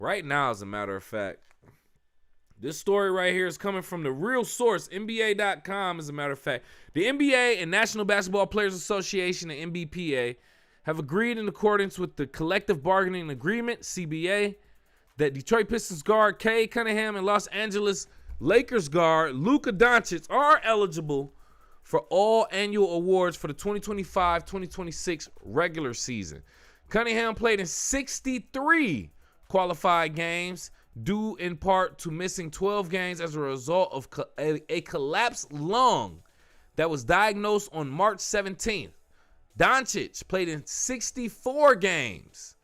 right now, as a matter of fact. This story right here is coming from the real source, NBA.com, as a matter of fact. The NBA and National Basketball Players Association, the NBPA, have agreed in accordance with the Collective Bargaining Agreement, CBA, that Detroit Pistons guard Cade Cunningham and Los Angeles Lakers guard Luka Doncic are eligible for all annual awards for the 2025-2026 regular season. Cunningham played in 63 qualified games, due in part to missing 12 games as a result of a collapsed lung that was diagnosed on March 17th. Doncic played in 64 games,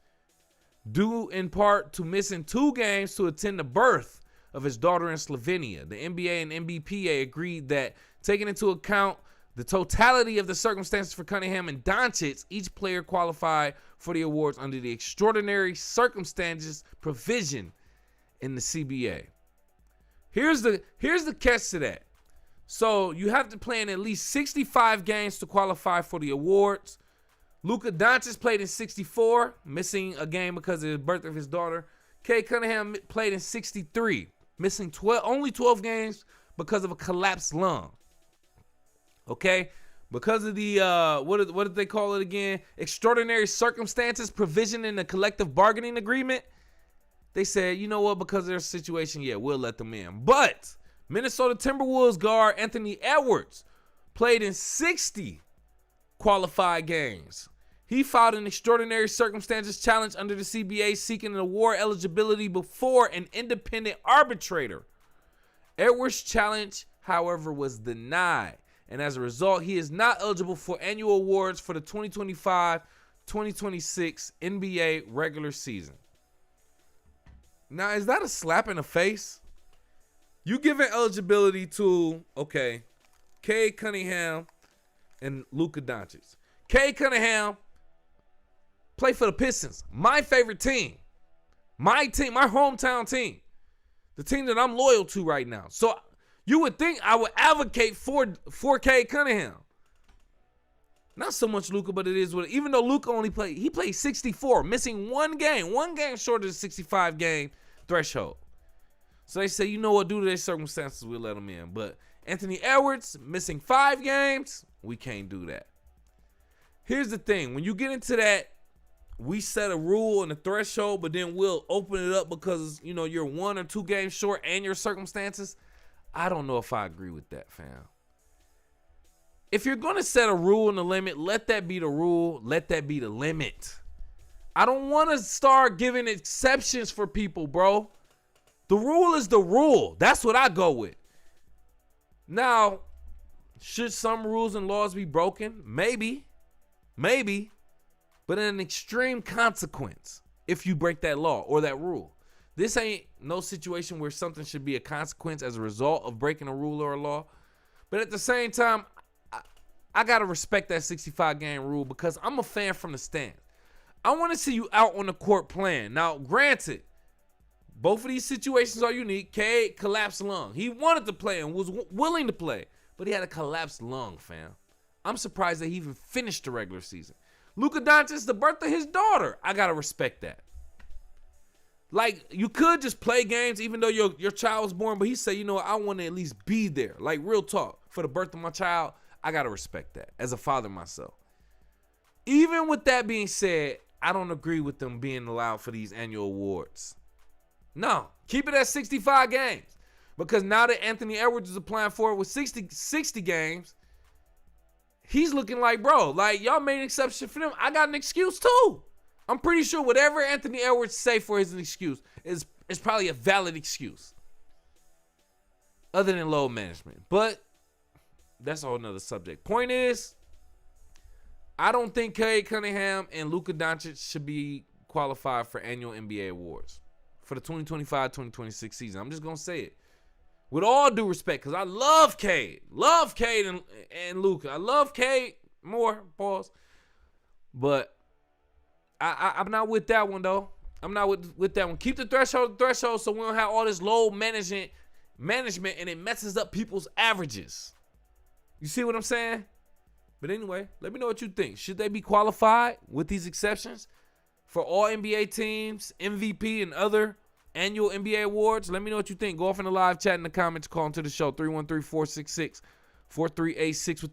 due in part to missing 2 games to attend the birth of his daughter in Slovenia. The NBA and NBPA agreed that, taking into account the totality of the circumstances for Cunningham and Doncic, each player qualified for the awards under the extraordinary circumstances provision in the CBA. Here's the catch to that. So you have to play in at least 65 games to qualify for the awards. Luka Doncic played in 64, missing a game because of the birth of his daughter. Cade Cunningham played in 63, missing only 12 games because of a collapsed lung. Okay? Because of the, what did they call it again? Extraordinary circumstances provision in the collective bargaining agreement. They said, you know what, because of their situation, yeah, we'll let them in. But Minnesota Timberwolves guard Anthony Edwards played in 60 qualified games. He filed an extraordinary circumstances challenge under the CBA seeking an award eligibility before an independent arbitrator. Edwards' challenge, however, was denied. And as a result, he is not eligible for annual awards for the 2025-2026 NBA regular season. Now, is that a slap in the face? You giving eligibility to, okay, Cade Cunningham and Luka Doncic. Cade Cunningham play for the Pistons, my favorite team. My team, my hometown team. The team that I'm loyal to right now. So you would think I would advocate for Cade Cunningham. Not so much Luka, but it is what. Even though Luka he played 64, missing one game short of the 65 game threshold. So they say, you know what, due to their circumstances, we'll let him in. But Anthony Edwards missing 5 games, we can't do that. Here's the thing: when you get into that, we set a rule and a threshold, but then we'll open it up because you're 1 or 2 games short and your circumstances. I don't know if I agree with that, fam. If you're going to set a rule and a limit, let that be the rule. Let that be the limit. I don't want to start giving exceptions for people, bro. The rule is the rule. That's what I go with. Now, should some rules and laws be broken? Maybe. But in an extreme consequence if you break that law or that rule. This ain't no situation where something should be a consequence as a result of breaking a rule or a law. But at the same time, I got to respect that 65-game rule because I'm a fan from the stands. I want to see you out on the court playing. Now, granted, both of these situations are unique. Cade collapsed lung. He wanted to play and was willing to play, but he had a collapsed lung, fam. I'm surprised that he even finished the regular season. Luka Doncic, the birth of his daughter. I got to respect that. Like, you could just play games even though your child was born, but he said, I want to at least be there. Like, real talk. For the birth of my child, I got to respect that as a father myself. Even with that being said, I don't agree with them being allowed for these annual awards. No, keep it at 65 games. Because now that Anthony Edwards is applying for it with 60 games, he's looking like, bro, like, y'all made an exception for them. I got an excuse too. I'm pretty sure whatever Anthony Edwards say for his excuse is probably a valid excuse. Other than load management. But that's a whole nother subject. Point is, I don't think Cade Cunningham and Luka Doncic should be qualified for annual NBA awards for the 2025-2026 season. I'm just going to say it. With all due respect, because I love Cade. Love Cade and Luka. I love Cade more, pause. But I'm not with that one, though. I'm not with that one. Keep the threshold so we don't have all this load management and it messes up people's averages. You see what I'm saying? But anyway, let me know what you think. Should they be qualified with these exceptions for all NBA teams, MVP, and other annual NBA awards. Let me know what you think. Go off in the live chat in the comments. Call into the show 313-466-4386 with